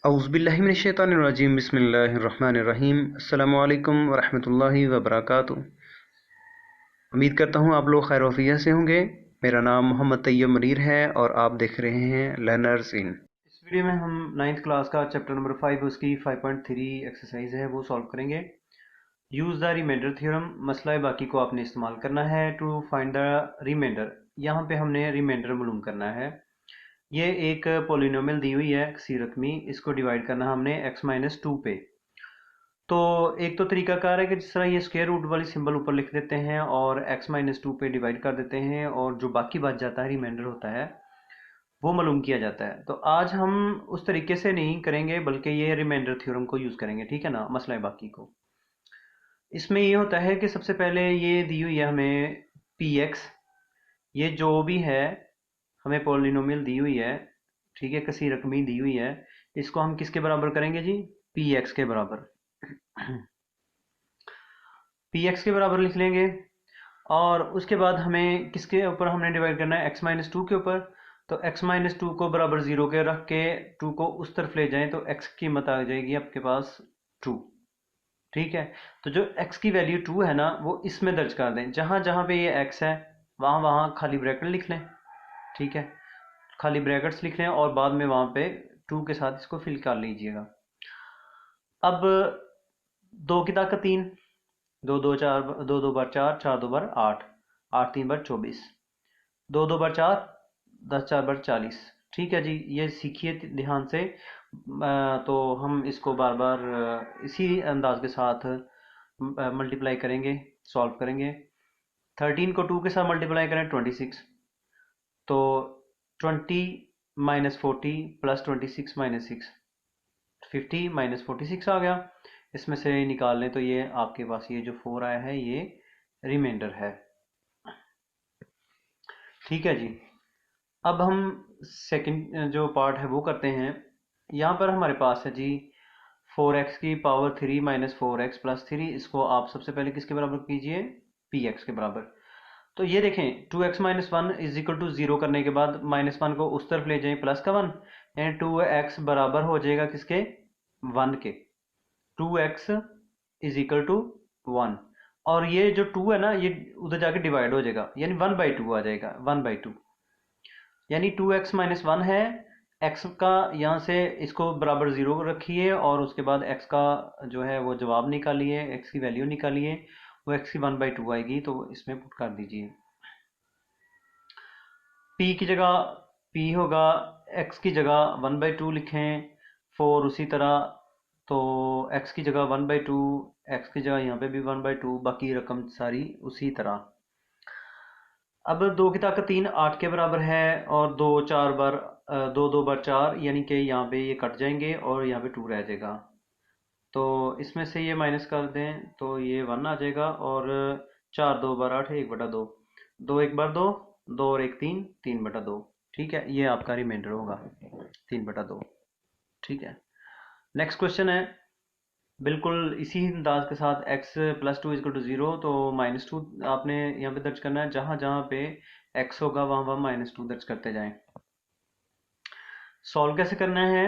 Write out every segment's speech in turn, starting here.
औज़ुबिल्लाहिमिनश्शैतानिर्रजीम बिस्मिल्लाहिर्रहमानिर्रहीम अस्सलामु अलैकुम वरहमतुल्लाहि वबरकातुहू। उम्मीद करता हूँ आप लोग खैर वफ़ियत से होंगे। मेरा नाम मोहम्मद तैयब मनीर है और आप देख रहे हैं लर्नर्स इन। इस वीडियो में हम 9th क्लास का चैप्टर नंबर 5 उसकी 5.3 एक्सरसाइज है वो सॉल्व करेंगे। यूज़ द रिमाइंडर थ्योरम, मसला बाकी को आपने इस्तेमाल करना है टू फाइंड द रिमाइंडर। यहाँ पे हमने रिमाइंडर मालूम करना है। ये एक पोलिनोमियल दी हुई है किसी रकमी, इसको डिवाइड करना हमने x-2 पे। तो एक तो तरीकाकार है कि जिस तरह ये स्क्वायर रूट वाली सिंबल ऊपर लिख देते हैं और x-2 पे डिवाइड कर देते हैं और जो बाकी बच जाता है रिमाइंडर होता है वो मालूम किया जाता है। तो आज हम उस तरीके से नहीं करेंगे बल्कि ये रिमाइंडर थ्योरम को यूज़ करेंगे, ठीक है ना, मसला बाकी को। इसमें ये होता है कि सबसे पहले ये दी हुई है हमें px, ये जो भी है हमें पॉलिनोमियल दी हुई है, ठीक है, किसी रकमी दी हुई है, इसको हम किसके बराबर करेंगे जी, px के बराबर। px के बराबर लिख लेंगे और उसके बाद हमें किसके ऊपर हमने डिवाइड करना है, x-2 के ऊपर। तो x-2 को बराबर 0 के रख के 2 को उस तरफ ले जाएं तो x की कीमत आ जाएगी आपके पास 2, ठीक है। तो जो x की वैल्यू 2 है ना वो इसमें दर्ज कर दें, जहां जहां पे ये x है वहां वहां खाली ब्रैकेट लिख लें, ठीक है, खाली ब्रैकेट्स लिख लें और बाद में वहां पे 2 के साथ इसको फिल कर लीजिएगा। अब 2 की ताकत 3, दो दो चार, दो दो बार चार, चार दो बार आठ, आठ तीन बार 24, दो दो बार चार, 10 4 बार 40, ठीक है जी। ये सीखिए ध्यान से। तो हम इसको बार बार इसी अंदाज के साथ मल्टीप्लाई करेंगे, सॉल्व करेंगे। 13 को 2 के साथ मल्टीप्लाई करें 26, तो 20 माइनस 40 प्लस 26 माइनस 6, 50 माइनस 46 आ गया। इसमें से निकाल लें तो ये आपके पास ये जो 4 आया है ये रिमाइंडर है, ठीक है जी। अब हम सेकंड जो पार्ट है वो करते हैं। यहाँ पर हमारे पास है जी 4x की पावर 3 माइनस 4x प्लस 3, इसको आप सबसे पहले किसके बराबर कीजिए, px के बराबर। तो ये देखें 2x minus one is equal to 0 करने के बाद -1 को उस तरफ ले जाएं प्लस का 1, यानी 2x बराबर हो जाएगा किसके, 1 के। 2x इज इक्वल टू 1 और ये जो 2 है ना ये उधर जाके डिवाइड हो जाएगा, यानी 1/2 आ जाएगा, 1/2, यानी 2x-1 है। x का यहाँ से इसको बराबर 0 रखिए और उसके बाद x का जो है वो जवाब निकालिए, x की वैल्यू निकालिए, वो x की 1/2 आएगी, तो इसमें पुट कर दीजिए। p की जगह p होगा, x की जगह 1/2 लिखें, 4 उसी तरह, तो x की जगह 1/2, x की जगह यहाँ पे भी 1/2, बाकी रकम सारी उसी तरह। अब 2 की ताकत 3 8 के बराबर है और दो चार बार, दो दो बार 4, यानी कि यहाँ पे ये कट जाएंगे और यहाँ पे 2 रह जाएगा। तो इसमें से ये माइनस कर दें तो ये 1 आ जाएगा और 4 2 बार 8 1/2, 2 1 बार 2, 2 और 1 3, 3/2, ठीक है। ये आपका रिमाइंडर होगा 3/2, ठीक है। नेक्स्ट क्वेश्चन है बिल्कुल इसी अंदाज के साथ x+2 इक्वल टू 0, तो -2 आपने यहाँ पे दर्ज करना है, जहां जहां पे x होगा वहां वहां -2 दर्ज करते जाएं। सॉल्व कैसे करना है,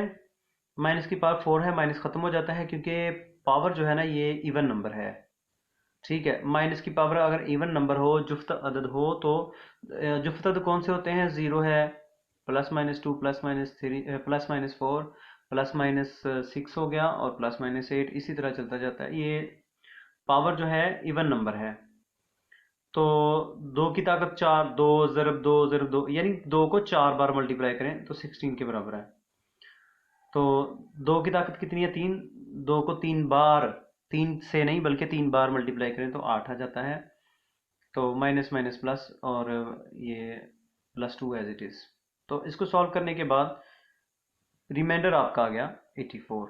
माइनस की पावर 4 है, माइनस खत्म हो जाता है क्योंकि पावर जो है ना ये इवन नंबर है, ठीक है। माइनस की पावर अगर इवन नंबर हो, जुफ्त अदद हो, तो जुफ्त अदद कौन से होते हैं, 0 है, +-2 +-3 +-4 +-6 हो गया और +-8, इसी तरह चलता जाता है। ये पावर जो है इवन नंबर है। तो 2 की ताकत 4, 2 ज़रब 2 ज़रब 2, यानी 2 को 4 बार मल्टीप्लाई करें तो 16 के बराबर है। तो 2 की ताकत कितनी है, 3, 2 को 3 बार, 3 से नहीं बल्कि 3 बार मल्टीप्लाई करें तो 8 आ जाता है। तो माइनस माइनस प्लस और ये +2 एज इट इज़। तो इसको सॉल्व करने के बाद रिमाइंडर आपका आ गया 84।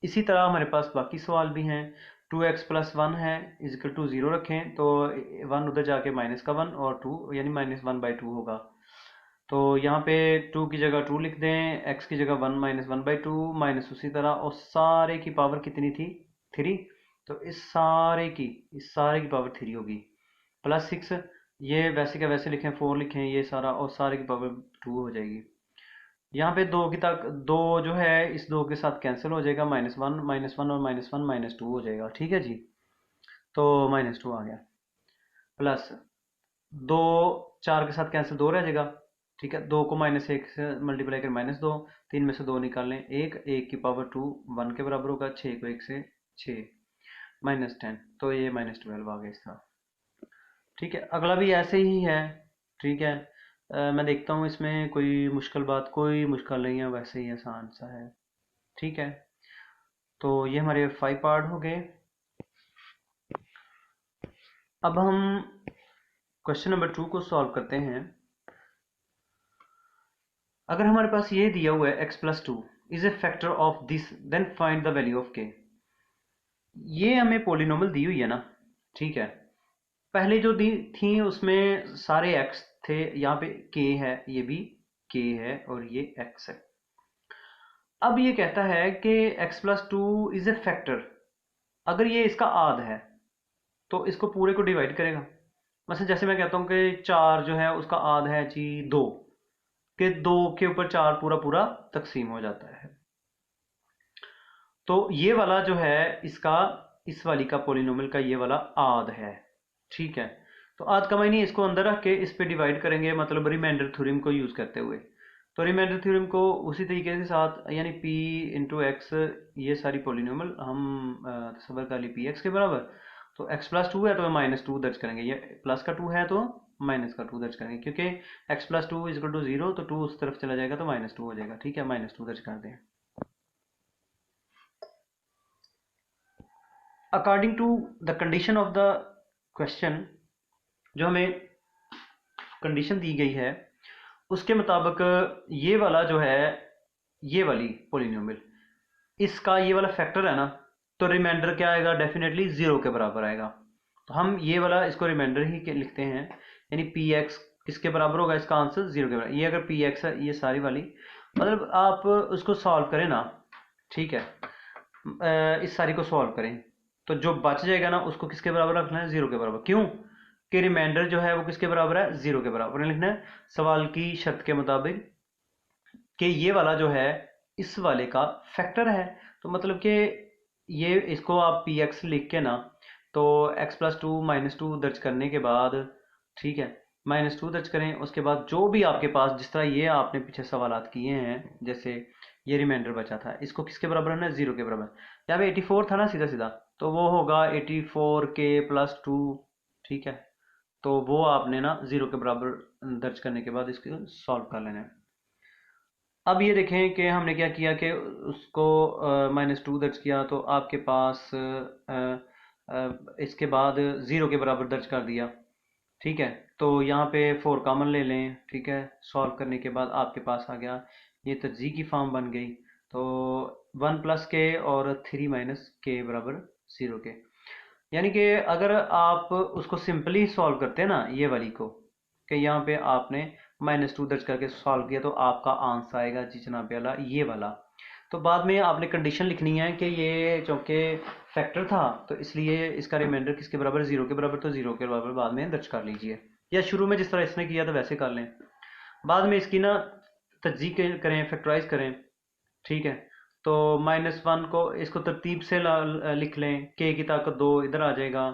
इसी तरह हमारे पास बाकी सवाल भी हैं। 2x+1 है इजिकल टू 0 रखें तो 1 उधर जाके माइनस का 1 और 2, यानी -1/2 होगा। तो यहाँ पे 2 की जगह 2 लिख दें, x की जगह 1 -1/2 माइनस उसी तरह, और सारे की पावर कितनी थी, 3, तो इस सारे की पावर 3 होगी, +6, ये वैसे का वैसे लिखें, 4 लिखें, ये सारा और सारे की पावर 2 हो जाएगी। यहाँ पे दो की तक दो जो है इस दो के साथ कैंसिल हो जाएगा, -1 और -1 -2 हो जाएगा, ठीक है जी। तो -2 आ गया, प्लस दो, चार के साथ कैंसिल, दो रह जाएगा, ठीक है। दो को -1 से मल्टीप्लाई कर -2, तीन में से दो निकाल लें, एक की पावर 2 1 के बराबर होगा, 6 को 1 से 6, -10, तो ये -12 आ गया इसका, ठीक है। अगला भी ऐसे ही है, ठीक है। मैं देखता हूँ इसमें कोई मुश्किल बात, कोई मुश्किल नहीं है, वैसे ही आसान सा है, ठीक है। तो ये हमारे 5 पार्ट हो गए। अब हम क्वेश्चन नंबर 2 को सॉल्व करते हैं। अगर हमारे पास ये दिया हुआ है x+2 is a factor of this, then find the value of k। ये हमें पोलिनोमियल दी हुई है ना, ठीक है। पहले जो दी थी उसमें सारे x थे, यहाँ पे k है, ये भी k है और ये x है। अब ये कहता है कि x+2 इज ए फैक्टर, अगर ये इसका आध है तो इसको पूरे को डिवाइड करेगा। मतलब जैसे मैं कहता हूँ कि 4 जो है उसका आध है जी 2, कि 2 के ऊपर 4 पूरा पूरा तकसीम हो जाता है। तो ये वाला जो है इसका, इस वाली का पोलिनोमियल का ये वाला आध है, ठीक है। तो आध का मायने इसको अंदर रख के इस पे डिवाइड करेंगे, मतलब रिमाइंडर थ्योरम को यूज करते हुए। तो रिमाइंडर थ्योरम को उसी तरीके के साथ, यानी p इंटू एक्स, ये सारी पोलिनोमियल हम तस्वर कर ली पी एक्स के बराबर। तो x+2 है तो -2 दर्ज करेंगे, ये प्लस का 2 है तो माइनस का 2 दर्ज करेंगे, क्योंकि x+2 इज इक्वल टू 0, तो 2 उस तरफ चला जाएगा तो -2 हो जाएगा, ठीक है। -2 दर्ज कर दें। According to the condition of the question, जो हमें कंडीशन दी गई है उसके मुताबिक ये वाला जो है, ये वाली पोलिनोमियल, इसका ये वाला फैक्टर है ना, तो रिमाइंडर क्या आएगा, डेफिनेटली 0 के बराबर आएगा। तो हम ये वाला इसको रिमाइंडर ही लिखते हैं, यानी पी एक्स किसके बराबर होगा, इसका आंसर 0 के बराबर। ये अगर पी एक्स है, ये सारी वाली, मतलब आप उसको सॉल्व करें ना, ठीक है, इस सारी को सॉल्व करें तो जो बच जाएगा ना उसको किसके बराबर रखना है, 0 के बराबर। क्यों कि रिमाइंडर जो है वो किसके बराबर है, 0 के बराबर लिखना है सवाल की शर्त के मुताबिक, कि ये वाला जो है इस वाले का फैक्टर है। तो मतलब कि ये, इसको आप पी एक्स लिख के ना, तो x+2 -2 दर्ज करने के बाद, ठीक है, -2 दर्ज करें, उसके बाद जो भी आपके पास, जिस तरह ये आपने पीछे सवालात किए हैं, जैसे ये रिमाइंडर बचा था, इसको किसके बराबर है ना, 0 के बराबर। यहाँ पे 84 था ना सीधा सीधा, तो वो होगा 84k+2, ठीक है। तो वो आपने ना 0 के बराबर दर्ज करने के बाद इसको सॉल्व कर लेना है। अब ये देखें कि हमने क्या किया कि उसको -2 दर्ज किया, तो आपके पास इसके बाद 0 के बराबर दर्ज कर दिया, ठीक है। तो यहाँ पे 4 कॉमन ले लें, ठीक है। सॉल्व करने के बाद आपके पास आ गया, ये तरजीह की फॉर्म बन गई, तो 1+k और 3 - k बराबर 0 के। यानी कि अगर आप उसको सिंपली सॉल्व करते हैं ना, ये वाली को, कि यहाँ पे आपने -2 दर्ज करके सॉल्व किया, तो आपका आंसर आएगा जी जनाब वाला, ये वाला। तो बाद में आपने कंडीशन लिखनी है कि ये चूंकि फैक्टर था तो इसलिए इसका रिमाइंडर किसके बराबर, 0 के बराबर, तो 0 के बराबर बाद में दर्ज कर लीजिए, या शुरू में जिस तरह इसने किया था वैसे कर लें। बाद में इसकी ना तज्जीह करें, फैक्टराइज करें, ठीक है। तो -1 को इसको तरतीब से लिख लें, के की ताकत 2 इधर आ जाएगा,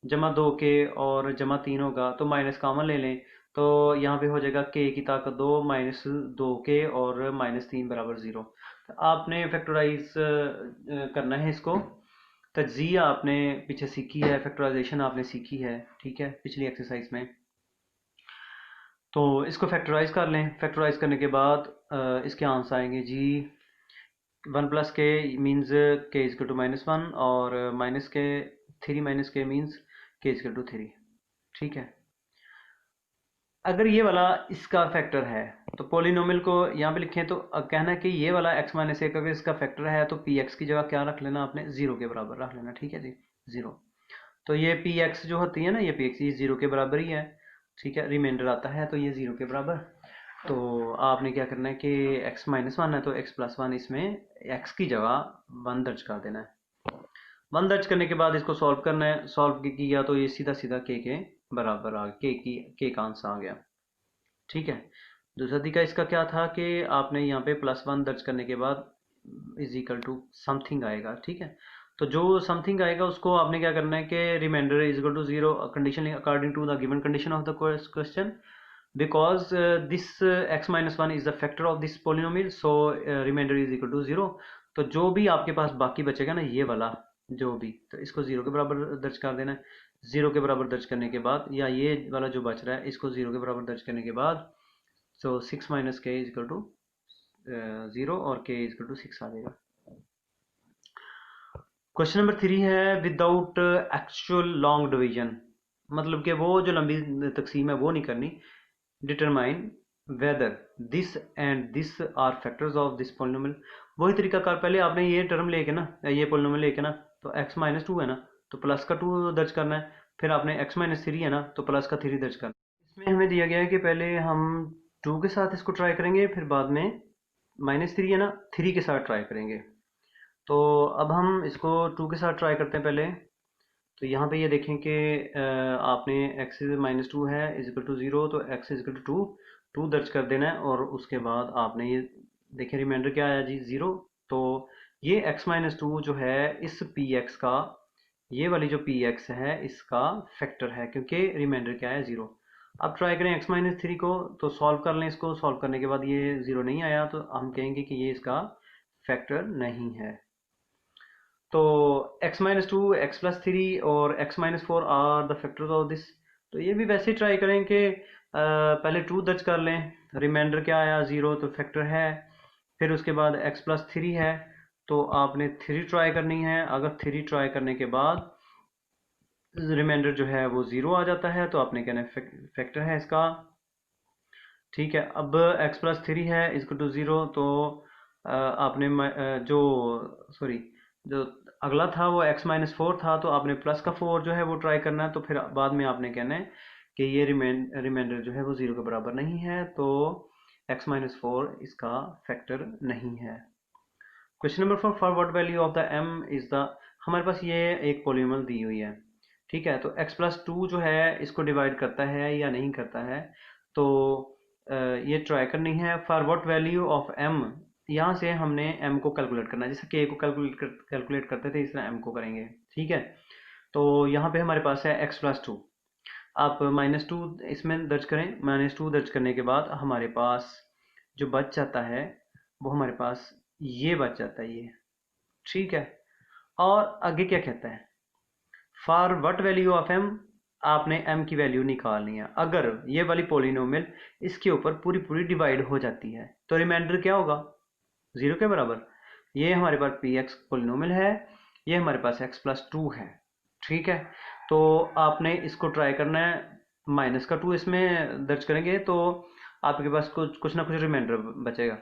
जमा 2k और जमा 3 होगा, तो माइनस कॉमन ले लें, तो यहाँ पे हो जाएगा के की ताकत 2 -2k और -3 बराबर 0। आपने फैक्टराइज करना है इसको, तज्जिया आपने पीछे सीखी है, फैक्टराइजेशन आपने सीखी है, ठीक है, पिछली एक्सरसाइज में। तो इसको फैक्टराइज कर लें, फैक्टराइज करने के बाद इसके आंसर आएंगे जी 1+k means k is to -1, और -k 3 - k means k is to 3, ठीक है। अगर ये वाला इसका फैक्टर है तो पोलिनोमियल को यहाँ पे लिखें, तो कहना है कि ये वाला x - 1 अगर इसका फैक्टर है तो पी एक्स की जगह क्या रख लेना आपने, 0 के बराबर रख लेना, ठीक है जी, 0। तो ये पी एक्स जो होती है ना, ये पी एक्स, ये 0 के बराबर ही है, ठीक है। रिमाइंडर आता है तो ये 0 के बराबर। तो आपने क्या करना है कि x - 1 है तो x+1, इसमें x की जगह 1 दर्ज कर देना है। 1 दर्ज करने के बाद इसको सॉल्व करना है, सॉल्व किया तो ये सीधा सीधा k के बराबर आ गया, k का आंसर आ गया, ठीक है। दूसरा तरीका इसका क्या था कि आपने यहाँ पे +1 दर्ज करने के बाद इज इक्वल टू समथिंग आएगा, ठीक है। तो जो समथिंग आएगा उसको आपने क्या करना है कि remainder is equal to 0 condition according to the given condition of the question, because this x-1 is the factor of this polynomial, so remainder is equal to 0। तो जो भी आपके पास बाकी बचेगा ना, ये वाला जो भी, तो इसको 0 के बराबर दर्ज कर देना है। 0 के बराबर दर्ज करने के बाद, या ये वाला जो बच रहा है इसको 0 के बराबर दर्ज करने के बाद, सो 6 माइनस के इज इक्वल टू 0 और के इज इक्वल टू 6 आ जाएगा। क्वेश्चन नंबर 3 है विदाउट एक्चुअल लॉन्ग डिवीजन, मतलब कि वो जो लंबी तकसीम है वो नहीं करनी। Determine whether this and this are factors of this polynomial. वही तरीकाकार, पहले आपने ये टर्म लेके ना, ये पोलिनोमियल लेके ना, तो x-2 है ना, तो प्लस का 2 दर्ज करना है। फिर आपने x-3 है ना, तो प्लस का 3 दर्ज करना है। इसमें हमें दिया गया है कि पहले हम 2 के साथ इसको ट्राई करेंगे, फिर बाद में -3 है ना, 3 के साथ ट्राई करेंगे। तो अब हम इसको 2 के साथ ट्राई करते हैं पहले। तो यहाँ पे ये देखें कि आपने x-2 है इज इक्वल टू 0, तो x इज इक्वल टू 2 दर्ज कर देना है, और उसके बाद आपने ये देखें रिमाइंडर क्या आया जी, 0। तो ये x-2 जो है इस px का, ये वाली जो px है इसका फैक्टर है, क्योंकि रिमाइंडर क्या है, 0। अब ट्राई करें x-3 को, तो सॉल्व कर लें इसको। सॉल्व करने के बाद ये 0 नहीं आया, तो हम कहेंगे कि ये इसका फैक्टर नहीं है। तो x-2, x+3 और x-4 are the factors of this. तो ये भी वैसे ही ट्राई करें कि पहले 2 दर्ज कर लें, रिमाइंडर क्या आया, 0, तो फैक्टर है। फिर उसके बाद x+3 है, तो आपने 3 ट्राई करनी है। अगर 3 ट्राई करने के बाद रिमाइंडर जो है वो 0 आ जाता है, तो आपने कहना है फैक्टर है इसका, ठीक है। अब x+3 है इक्वल टू 0, तो आपने जो सॉरी जो अगला था वो x-4 था, तो आपने प्लस का 4 जो है वो ट्राई करना है। तो फिर बाद में आपने कहना है कि ये रिमाइंडर जो है वो 0 के बराबर नहीं है, तो x-4 इसका फैक्टर नहीं है। Question number 4, for what value of the m is the, हमारे पास ये एक पोलिनोमियल दी हुई है, ठीक है। तो x+2 जो है इसको डिवाइड करता है या नहीं करता है, तो ये ट्राई करनी है। For what value of m, यहाँ से हमने m को कैलकुलेट करना है, जैसे k को कैलकुलेट करते थे इस तरह m को करेंगे, ठीक है। तो यहाँ पे हमारे पास है x+2, आप -2 इसमें दर्ज करें। -2 दर्ज करने के बाद हमारे पास जो बच जाता है वो हमारे पास ये बच जाता है, ये, ठीक है। और आगे क्या कहता है, for what value of m, आपने m की वैल्यू निकालनी है। अगर ये वाली पोलिनोमियल इसके ऊपर पूरी पूरी डिवाइड हो जाती है, तो रिमाइंडर क्या होगा, 0 के बराबर। ये हमारे पास px पोलिनोमियल है, ये हमारे पास x+2 है, ठीक है। तो आपने इसको ट्राई करना है, -2 इसमें दर्ज करेंगे तो आपके पास कुछ ना कुछ रिमाइंडर बचेगा।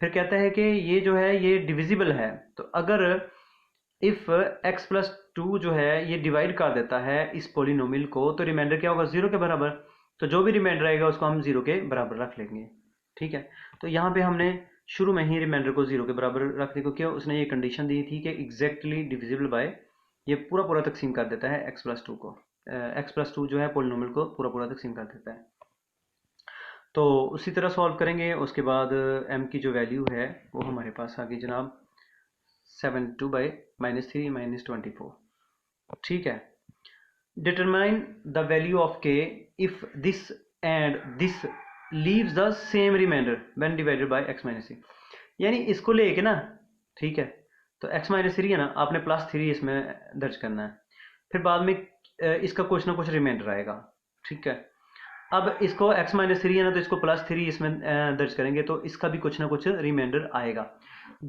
फिर कहता है कि ये जो है ये डिविजिबल है, तो अगर इफ x+2 जो है ये डिवाइड कर देता है इस पोलिनोमियल को, तो रिमाइंडर क्या होगा, 0 के बराबर। तो जो भी रिमाइंडर आएगा उसको हम 0 के बराबर रख लेंगे, ठीक है। तो यहाँ पे हमने शुरू में ही रिमाइंडर को 0 के बराबर रख दिया, क्योंकि उसने ये कंडीशन दी थी कि एग्जैक्टली डिविजिबल बाय, ये पूरा पूरा तकसीम कर देता है x+2 को, x+2 जो है पोलिनोमियल को पूरा पूरा तकसीम कर देता है। तो उसी तरह सॉल्व करेंगे। उसके बाद m की जो वैल्यू है वो हमारे पास आ गई जनाब 72/-3 -24, ठीक है। Determine the value of k if this and this leaves the same remainder when divided by x-3। यानी इसको लेके ना, ठीक है, तो x-3 है ना, आपने +3 इसमें दर्ज करना है। फिर बाद में इसका कुछ ना कुछ रिमाइंडर आएगा, ठीक है। अब इसको x-3 है ना, तो इसको +3 इसमें दर्ज करेंगे, तो इसका भी कुछ ना कुछ रिमाइंडर आएगा।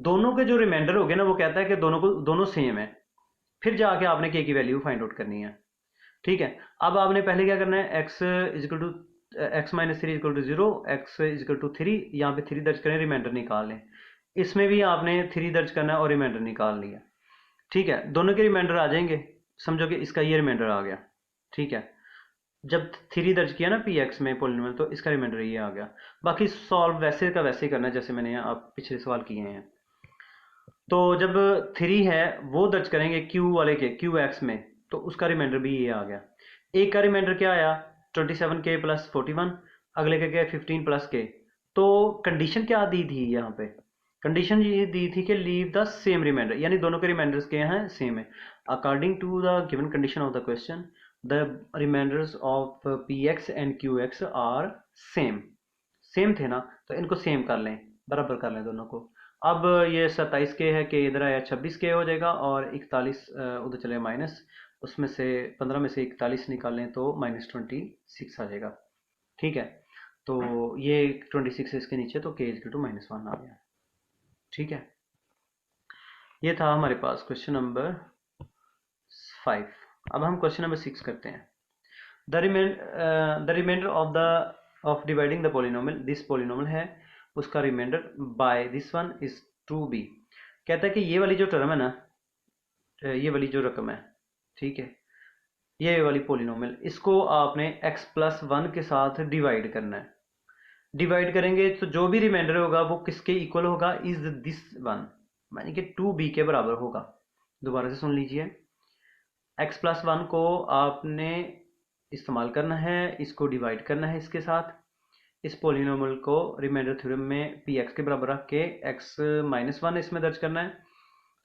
दोनों के जो रिमाइंडर हो गए ना, वो कहता है कि दोनों सेम है। फिर जाके आपने k की वैल्यू फाइंड आउट करनी है, ठीक है। अब आपने पहले क्या करना है, x-3 equal to 0, x equal to 3, यहाँ पे 3 दर्ज करें, रिमाइंडर निकाल लें। इसमें भी आपने 3 दर्ज करना है और रिमाइंडर निकाल लिया, ठीक है। दोनों के रिमाइंडर आ जाएंगे, समझो कि इसका ये रिमाइंडर आ गया, ठीक है। जब 3 दर्ज किया ना px में पोलिनोमियल, तो इसका रिमाइंडर ये आ गया। बाकी सॉल्व वैसे का वैसे ही करना है जैसे मैंने आप पिछले सवाल किए हैं। तो जब 3 है वो दर्ज करेंगे q वाले के, qx में, तो उसका रिमाइंडर भी ये आ गया। एक का रिमाइंडर क्या आया, 27k + 41, अगले का क्या है 15 + k, तो कंडीशन क्या दी थी यहाँ पे? कंडीशन ये दी थी कि लीव द सेम रिमाइंडर, यानी दोनों के रिमाइंडर्स के हैं सेम है। According to the given condition of the question the remainders of P X and Q X are same. Same थे ना, तो इनको सेम कर लें, बराबर कर लें दोनों को। अब ये 27 के है कि इधर आया 26 के हो जाएगा, और 41 उधर चले माइनस, उसमें से 15 में से 41 निकालें तो -26 आ जाएगा। ठीक है, तो ये 26 इसके नीचे, तो के इज टू -1 आ गया। ठीक है, ये था हमारे पास क्वेश्चन नंबर 5। अब हम क्वेश्चन नंबर 6 करते हैं। The remainder of dividing the polynomial, this polynomial है, उसका remainder by this one is 2b। कहता है कि ये वाली जो टर्म है ना, ये वाली जो रकम है, ठीक है, ये वाली पोलिनोमियल, इसको आपने x+1 के साथ डिवाइड करना है। डिवाइड करेंगे तो जो भी रिमाइंडर होगा वो किसके इक्वल होगा? इज दिस वन, यानी कि 2b के बराबर होगा। दोबारा से सुन लीजिए, x+1 को आपने इस्तेमाल करना है, इसको डिवाइड करना है इसके साथ। इस पोलिनोमियल को रिमाइंडर थ्योरम में पी एक्स के बराबर रख के x-1 इसमें दर्ज करना है।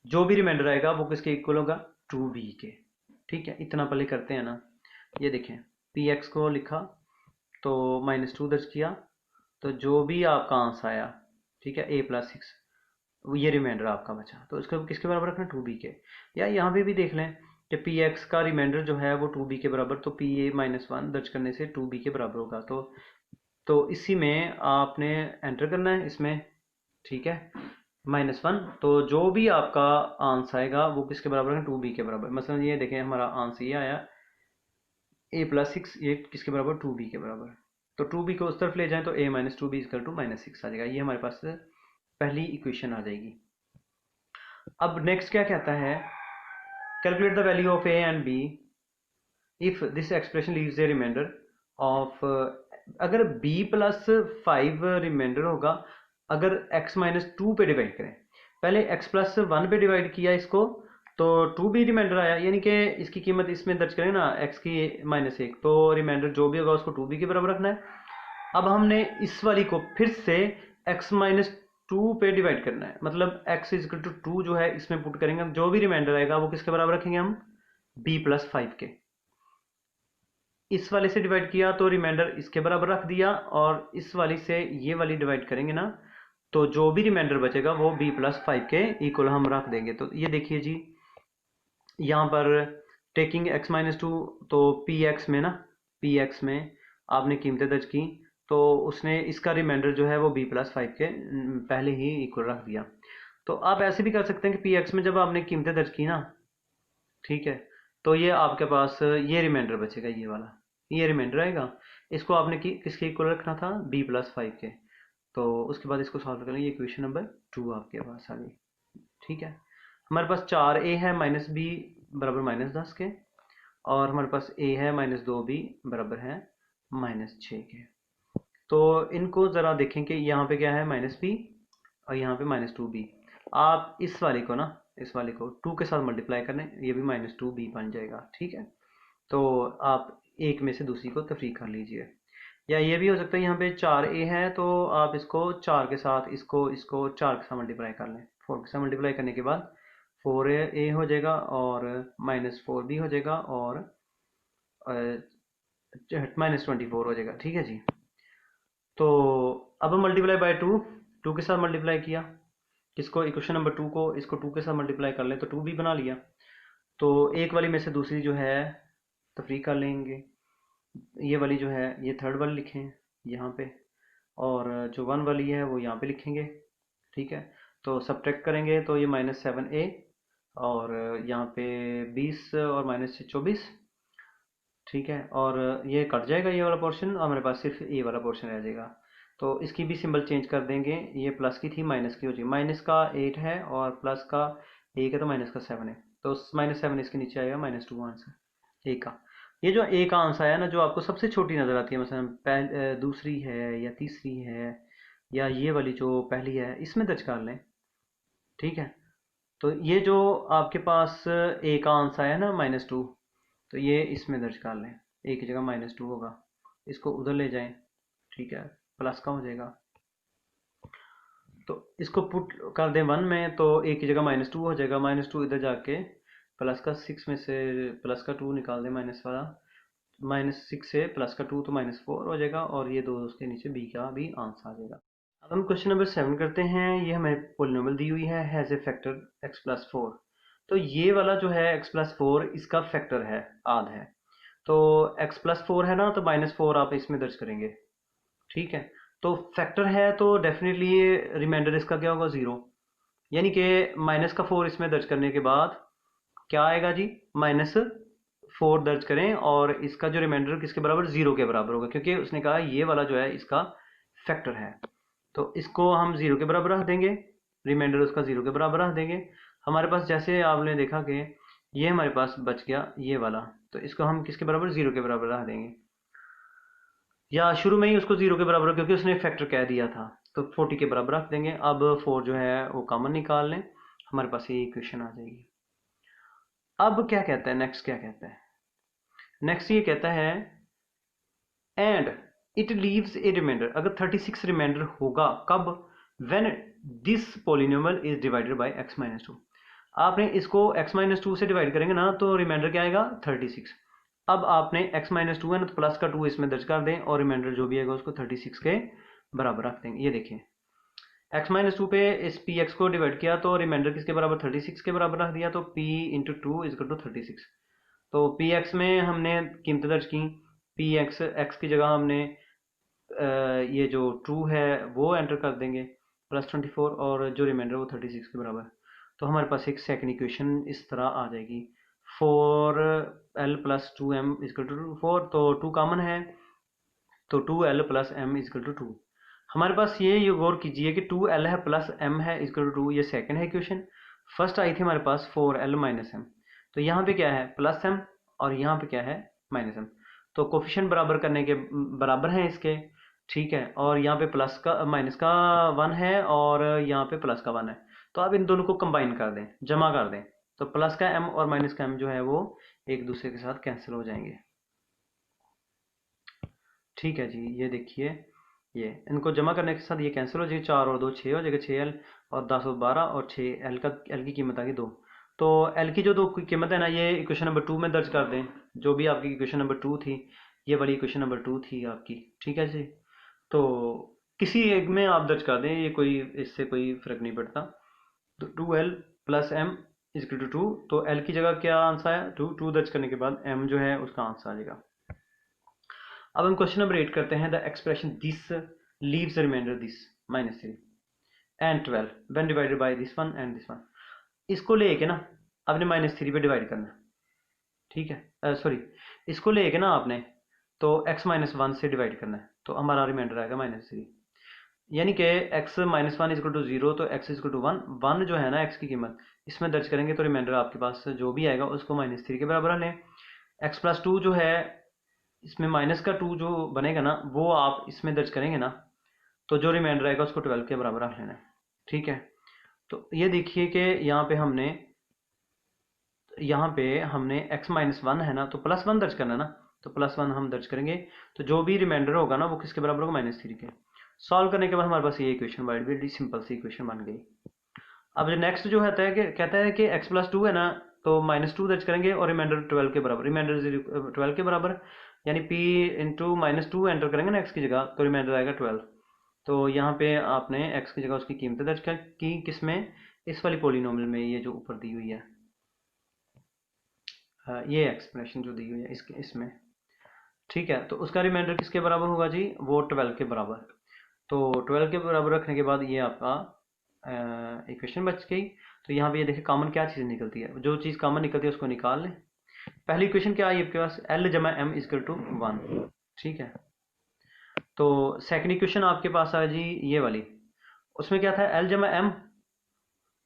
जो भी रिमाइंडर आएगा वो किसके इक्वल होगा? 2b के। ठीक है, इतना पहले करते हैं ना। ये देखें, पी एक्स को लिखा तो -2 दर्ज किया, तो जो भी आपका आंसर आया, ठीक है, a+6, ये रिमाइंडर आपका बचा, तो इसको किसके बराबर रखना? 2b के। या यहाँ पे भी देख लें कि पी एक्स का रिमाइंडर जो है वो 2b के बराबर, तो pa-1 दर्ज करने से 2b के बराबर होगा। तो इसी में आपने एंटर करना है इसमें, ठीक है, -1। तो जो भी आपका आंसर आएगा वो किसके बराबर है? 2b के बराबर। मसलन ये देखें, हमारा आंसर ये आया a+6, ये किसके बराबर? 2b के बराबर। तो 2b को उस तरफ ले जाएं तो a-2b = -6 आ जाएगा। ये हमारे पास पहली इक्वेशन आ जाएगी। अब नेक्स्ट क्या कहता है? Calculate the value of a and b if this expression leaves a remainder of, अगर b+5 रिमाइंडर होगा, अगर x-2 पे डिवाइड करें। पहले x+1 पे डिवाइड किया इसको, तो 2b रिमाइंडर आया, यानी कि इसकी कीमत इसमें दर्ज करें ना, x की -1, तो रिमाइंडर जो भी होगा उसको 2b के बराबर रखना है। अब हमने इस वाली को फिर से x-2 पे डिवाइड करना है, मतलब x = 2 जो है इसमें पुट करेंगे, जो भी रिमाइंडर आएगा वो किसके बराबर रखेंगे हम? b+5 के। इस वाले से डिवाइड किया तो रिमाइंडर इसके बराबर रख दिया, और इस वाली से ये वाली डिवाइड करेंगे ना, तो जो भी रिमाइंडर बचेगा वो b+5 के इक्वल हम रख देंगे। तो ये देखिए जी, यहाँ पर टेकिंग x-2, तो px में ना, px में आपने कीमतें दर्ज की, तो उसने इसका रिमाइंडर जो है वो b+5 के पहले ही इक्वल रख दिया। तो आप ऐसे भी कर सकते हैं कि px में जब आपने कीमतें दर्ज की ना, ठीक है, तो ये आपके पास ये रिमाइंडर बचेगा, ये वाला, ये रिमाइंडर आएगा। इसको आपने किसके इक्वल रखना था? b+5 के। तो उसके बाद इसको सॉल्व करेंगे, ये इक्वेशन नंबर 2 आपके पास आ गई। ठीक है, हमारे पास 4a है -b बराबर -10 के, और हमारे पास a है -2b बराबर है -6 के। तो इनको ज़रा देखें कि यहाँ पे क्या है? -b, और यहाँ पे -2b। आप इस वाले को ना, इस वाले को 2 के साथ मल्टीप्लाई करने, ये भी -2b बन जाएगा। ठीक है, तो आप एक में से दूसरी को तफरीक कर लीजिए। या ये भी हो सकता है, यहाँ पे 4a है तो आप इसको 4 के साथ, इसको 4 के साथ मल्टीप्लाई कर लें। 4 के साथ मल्टीप्लाई करने के बाद 4a हो जाएगा, और -4b हो जाएगा, और -24 हो जाएगा। ठीक है जी, तो अब हम मल्टीप्लाई बाय 2 के साथ मल्टीप्लाई किया, किसको? इक्वेशन नंबर 2 को, इसको 2 के साथ मल्टीप्लाई कर लें तो 2b बना लिया। तो एक वाली में से दूसरी जो है तफरीक कर लेंगे। ये वाली जो है ये थर्ड वाली लिखें यहाँ पे, और जो 1 वाली है वो यहाँ पे लिखेंगे। ठीक है, तो सब्ट्रैक्ट करेंगे तो ये -7a, और यहाँ पे 20 और -24। ठीक है, और ये कट जाएगा ये वाला पोर्शन, और हमारे पास सिर्फ ए वाला पोर्शन रह जाएगा। तो इसकी भी सिंबल चेंज कर देंगे, ये प्लस की थी माइनस की हो जाएगी। माइनस का 8 है और प्लस का 1 है, तो माइनस का 7 है, तो -7 इसके नीचे आएगा, -2 आंसर ए का। ये जो ए का आंसर आया ना, जो आपको सबसे छोटी नज़र आती है, मसलन दूसरी है या तीसरी है, या ये वाली जो पहली है, इसमें दर्ज कर लें। ठीक है, तो ये जो आपके पास ए का आंसर आया ना -2, तो ये इसमें दर्ज कर लें। ए की जगह -2 होगा, इसको उधर ले जाएं, ठीक है, प्लस का हो जाएगा। तो इसको पुट कर दें 1 में, तो ए की जगह -2 हो जाएगा, -2 इधर जाके प्लस का 6 में से प्लस का 2 निकाल दें, माइनस वाला, -6 से प्लस का 2 तो -4 हो जाएगा, और ये दो उसके नीचे बी का भी आंसर आ जाएगा। अब हम क्वेश्चन नंबर 7 करते हैं। ये हमें पोलिनोमियल दी हुई है, हैज़ ए फैक्टर x+4। तो ये वाला जो है x+4 इसका फैक्टर है, आध है। तो x+4 है ना, तो -4 आप इसमें दर्ज करेंगे, ठीक है। तो फैक्टर है तो डेफिनेटली रिमाइंडर इसका क्या होगा, 0। यानी कि -4 इसमें दर्ज करने के बाद क्या आएगा जी, -4 दर्ज करें, और इसका जो रिमाइंडर किसके बराबर, 0 के बराबर होगा, क्योंकि उसने कहा ये वाला जो है इसका फैक्टर है। तो इसको हम 0 के बराबर रख देंगे, रिमाइंडर उसका 0 के बराबर रख देंगे। हमारे पास जैसे आपने देखा कि ये हमारे पास बच गया ये वाला, तो इसको हम किसके बराबर, 0 के बराबर रख देंगे, या शुरू में ही उसको 0 के बराबर, क्योंकि उसने फैक्टर कह दिया था, तो 40 के बराबर रख देंगे। अब 4 जो है वो कॉमन निकाल लें, हमारे पास ये इक्वेशन आ जाएगी। अब क्या कहता है, नेक्स्ट क्या कहता है, नेक्स्ट ये कहता है and it leaves a remainder. अगर 36 रिमाइंडर होगा कब, when this polynomial is divided by x-2। आपने इसको x-2 से डिवाइड करेंगे ना, तो रिमाइंडर क्या आएगा, 36। अब आपने x-2 है ना, तो प्लस का 2 इसमें दर्ज कर दें, और रिमाइंडर जो भी आएगा उसको 36 के बराबर रख देंगे। ये देखिए x-2 पे इस px को डिवाइड किया, तो रिमाइंडर किसके बराबर, 36 के बराबर रख दिया, तो p into 2 is equal to 36। तो px में हमने कीमत दर्ज की, px x की जगह हमने ये जो ट्रू है वो एंटर कर देंगे, +24, और जो रिमाइंडर वो 36 के बराबर। तो हमारे पास एक सेकंड इक्वेशन इस तरह आ जाएगी, 4l + 2m = 4, तो 2 कॉमन है, तो 2l + m = 2। हमारे पास ये गौर कीजिए कि 2l है प्लस m है = 2, ये सेकंड है इक्वेशन। फर्स्ट आई थी हमारे पास 4l - m, तो यहाँ पे क्या है, +m, और यहाँ पे क्या है, -m। तो कोफिशिएंट बराबर करने के बराबर हैं इसके, ठीक है। और यहाँ पे प्लस का माइनस का 1 है, और यहाँ पे प्लस का 1 है, तो आप इन दोनों को कंबाइन कर दें, जमा कर दें, तो प्लस का m और माइनस का m जो है वो एक दूसरे के साथ कैंसिल हो जाएंगे, ठीक है जी। ये देखिए, ये इनको जमा करने के साथ ये कैंसिल हो जाएगी, 4 और 2 6 हो जाएगा, 6l, और 10 और 12, और 6 l की कीमत आ गई 2। तो l की जो दो कीमत है ना, ये इक्वेशन नंबर 2 में दर्ज कर दें, जो भी आपकी इक्वेशन नंबर 2 थी, ये वाली इक्वेशन नंबर 2 थी आपकी, ठीक है जी। तो किसी एक में आप दर्ज कर दें, ये कोई इससे कोई फर्क नहीं पड़ता। तो 2l + m = 2, तो l की जगह क्या आंसर है, 2 दर्ज करने के बाद m जो है उसका आंसर आ जाएगा। अब हम क्वेश्चन नंबर 8 करते हैं। The expression this leaves remainder this -3 and 12 when divided by this one and this one. इसको लेके ना आपने -3 पे डिवाइड करना है, ठीक है, सॉरी, इसको लेके ना आपने तो x-1 से डिवाइड करना है, तो हमारा रिमाइंडर आएगा -3। यानी कि x-1 = 0, तो x = 1। 1 जो है ना x की कीमत, इसमें दर्ज करेंगे, तो रिमाइंडर आपके पास जो भी आएगा उसको -3 के बराबर लें। x+2 जो है, इसमें माइनस का 2 जो बनेगा ना, वो आप इसमें दर्ज करेंगे ना, तो जो रिमाइंडर आएगा उसको 12 के बराबर रख लेना है, ठीक है। तो ये देखिए कि यहाँ पे हमने x-1 है ना, तो +1 दर्ज करना है ना, तो +1 हम दर्ज करेंगे, तो जो भी रिमाइंडर होगा ना वो किसके बराबर होगा, -3 के। सॉल्व करने के बाद हमारे पास ये इक्वेशन बड़ी सिंपल सी इक्वेशन बन गई। अब जो नेक्स्ट जो कहता है कि x+2 है ना, तो -2 दर्ज करेंगे, और रिमाइंडर 12 के बराबर, रिमाइंडर 12 के बराबर, यानी p इंटू -2 एंटर करेंगे ना x की जगह, तो रिमाइंडर आएगा 12। तो यहाँ पे आपने x की जगह उसकी कीमतें दर्ज की, किसमें, इस वाली पोलिनोमियल में, ये जो ऊपर दी हुई है, ये एक्सप्रेशन जो दी हुई है इसमें, ठीक है। तो उसका रिमाइंडर किसके बराबर होगा जी, वो 12 के बराबर। तो 12 के बराबर रखने के बाद ये आपका इक्वेशन बच गई। तो यहाँ पे ये देखिए कॉमन क्या चीज़ निकलती है, जो चीज़ कॉमन निकलती है उसको निकाल लें। पहली इक्वेशन क्या आई आपके पास, l = m = 1, ठीक है। तो सेकंड इक्वेशन आपके पास आ जी ये वाली, उसमें क्या था, l = m,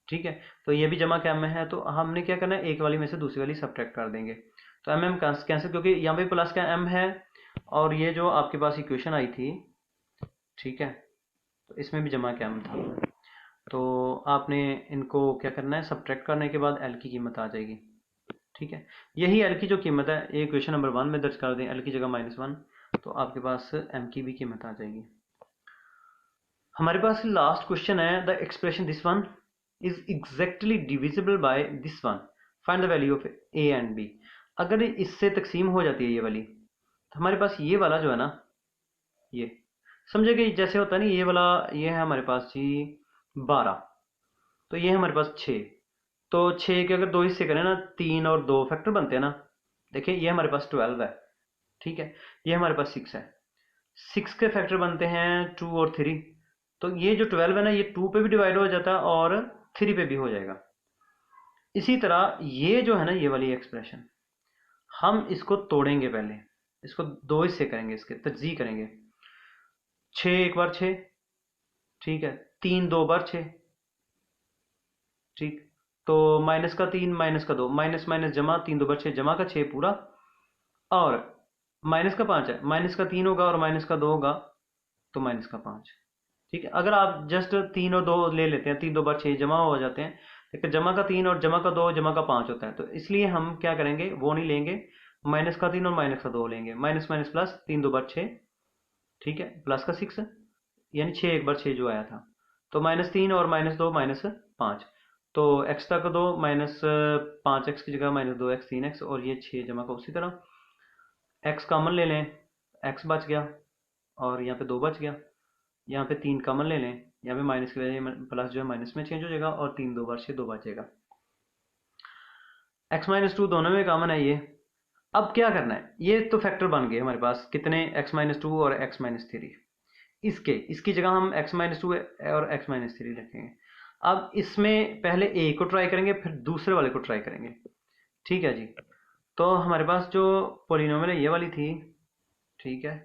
ठीक है। तो ये भी जमा क्या में है, तो हमने क्या करना है, एक वाली में से दूसरी वाली सब्ट्रैक्ट कर देंगे, तो m कैंसिल, क्योंकि यहाँ पे प्लस का m है, और ये जो आपके पास इक्वेशन आई थी, ठीक है, तो इसमें भी जमा क्या m था। तो आपने इनको क्या करना है, सब्ट्रैक्ट करने के बाद l की कीमत आ जाएगी, ठीक है। यही l की जो कीमत है, एक इक्वेशन नंबर 1 में दर्ज कर दें, l की जगह -1, तो आपके पास m की भी कीमत आ जाएगी। हमारे पास लास्ट क्वेश्चन है, the expression this one is exactly divisible by this one, find the value of A and B. अगर इससे तकसीम हो जाती है ये वाली, तो हमारे पास ये वाला जो है ना, ये समझे कि जैसे होता है ना, ये वाला, ये है हमारे पास जी 12, तो ये है हमारे पास 6। तो 6 के अगर दो हिस्से करें ना, 3 और 2 फैक्टर बनते हैं ना। देखिए ये हमारे पास 12 है, ठीक है। ये हमारे पास 6 है, 6 के फैक्टर बनते हैं 2 और 3। तो ये जो 12 है ना, ये 2 पे भी डिवाइड हो जाता है और 3 पे भी हो जाएगा। इसी तरह ये जो है ना, ये वाली एक्सप्रेशन, हम इसको तोड़ेंगे पहले, इसको दो हिस्से करेंगे, इसके तज्जी करेंगे। 6 एक बार 6, ठीक है। 3 2 बार 6, ठीक। तो माइनस का 3 माइनस का 2, माइनस माइनस जमा, 3 2 बार 6, जमा का 6 पूरा। और माइनस का 5 है, माइनस का 3 होगा और माइनस का 2 होगा, तो माइनस का 5, ठीक है। अगर आप जस्ट 3 और 2 ले लेते हैं, 3 2 बार 6 जमा हो जाते हैं, लेकिन जमा का 3 और जमा का 2 जमा का 5 होता है, तो इसलिए हम क्या करेंगे, वो नहीं लेंगे, माइनस का 3 और माइनस का 2 लेंगे। माइनस माइनस प्लस, 3 2 बार 6, ठीक है, प्लस का 6, यानी 6 एक बार 6 जो आया था। तो -3 और -2 -5, तो x तक दो, -5x की जगह -2x 3x, और ये 6 जमा का उसी तरह। x कॉमन ले लें, x बच गया, और यहाँ पे 2 बच गया। यहाँ पे 3 कॉमन ले लें, यहाँ पे माइनस की वजह प्लस जो है माइनस में चेंज हो जाएगा, और 3 2 बार 6 2 बचेगा। x -2 दोनों में कॉमन है ये। अब क्या करना है, ये तो फैक्टर बन गए हमारे पास कितने, x -2 और x -3। इसकी जगह हम x -2 और x -3 रखेंगे। अब इसमें पहले a को ट्राई करेंगे, फिर दूसरे वाले को ट्राई करेंगे, ठीक है जी। तो हमारे पास जो पोलिनोमियल है ये वाली थी, ठीक है।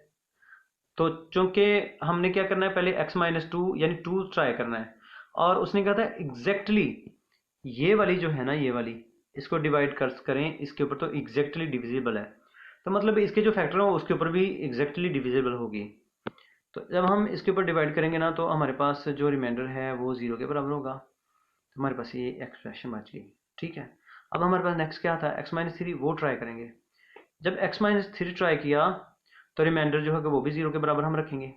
तो चूंकि हमने क्या करना है, पहले x -2 यानी 2 ट्राई करना है, और उसने कहा था एग्जैक्टली ये वाली जो है ना, ये वाली, इसको डिवाइड करें इसके ऊपर, तो एग्जैक्टली डिविजिबल है। तो मतलब इसके जो फैक्टर हो उसके ऊपर भी एग्जैक्टली डिविजिबल होगी। तो जब हम इसके ऊपर डिवाइड करेंगे ना, तो हमारे पास जो रिमाइंडर है वो 0 के बराबर होगा। तो हमारे पास ये एक्सप्रेशन बच गई, ठीक है। अब हमारे पास नेक्स्ट क्या था, x -3, वो ट्राई करेंगे। जब x -3 ट्राई किया, तो रिमाइंडर जो है वो भी 0 के बराबर हम रखेंगे,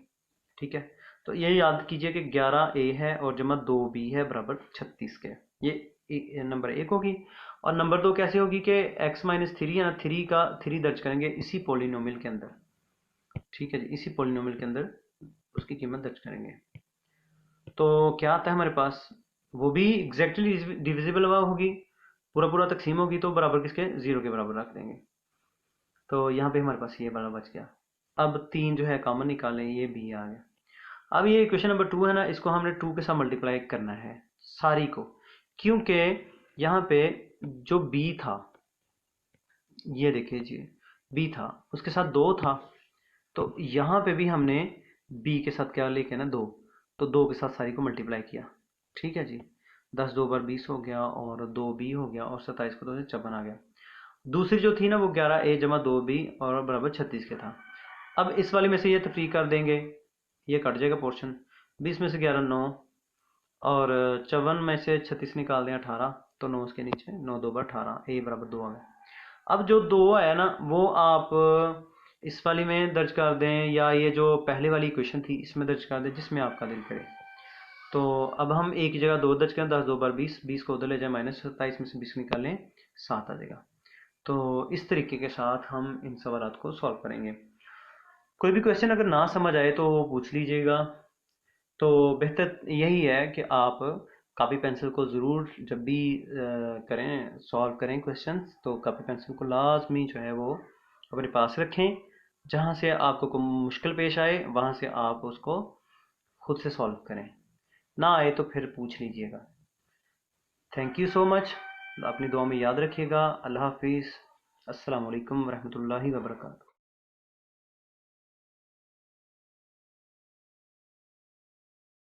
ठीक है। तो ये याद कीजिए कि 11a है और जमा 2b है बराबर 36 के। ये नंबर 1 होगी। और नंबर 2 कैसे होगी कि x -3 है ना, 3 का 3 दर्ज करेंगे इसी पोलिनोमियल के अंदर, ठीक है जी, इसी पोलिनोमियल के अंदर उसकी कीमत दर्ज करेंगे। तो क्या आता है हमारे पास, वो भी एग्जैक्टली डिविजिबल होगी, पूरा पूरा तकसीम होगी, तो बराबर किसके, 0 के बराबर रख देंगे। तो यहाँ पे हमारे पास ये वाला बच गया। अब 3 जो है कॉमन निकालें, ये भी आ गया। अब ये क्वेश्चन नंबर 2 है ना, इसको हमने 2 के साथ मल्टीप्लाई करना है सारी को, क्योंकि यहाँ पे जो b था, ये देखिए जी, b था, उसके साथ 2 था, तो यहाँ पे भी हमने b के साथ क्या लेके ना, 2, तो 2 के साथ सारी को मल्टीप्लाई किया, ठीक है जी। 10 2 बार 20 हो गया, और 2b हो गया, और 27 को 2 से 56 आ गया। दूसरी जो थी ना, वो 11a जमा 2b और बराबर 36 के था। अब इस वाले में से ये तफरीक कर देंगे, ये कट जाएगा पोर्शन। 20 में से 11 9, और 54 में से 36 निकाल दें 18, तो 9 उसके नीचे, 9 2 बार 18, ए बराबर 2 आ गया। अब जो 2 आया ना, वो आप इस वाली में दर्ज कर दें, या ये जो पहले वाली इक्वेशन थी इसमें दर्ज कर दें, जिसमें आपका दिल करे। तो अब हम एक की जगह 2 दर्ज करें, 10 2 बार 20, 20 को उधर ले जाए, -27 में से 20 निकालें, 7 आ जाएगा। तो इस तरीके के साथ हम इन सवालात को सॉल्व करेंगे। कोई भी क्वेश्चन अगर ना समझ आए तो पूछ लीजिएगा। तो बेहतर यही है कि आप कापी पेंसिल को ज़रूर जब भी करें, सॉल्व करें क्वेश्चंस, तो कापी पेंसिल को लाजमी जो है वो अपने पास रखें। जहाँ से आपको कोई मुश्किल पेश आए, वहाँ से आप उसको खुद से सॉल्व करें, ना आए तो फिर पूछ लीजिएगा। थैंक यू सो मच, अपनी दुआ में याद रखिएगा। अल्लाह हाफिज़। अस्सलाम वालेकुम वरहमतुल्लाहि वबरकातुहू।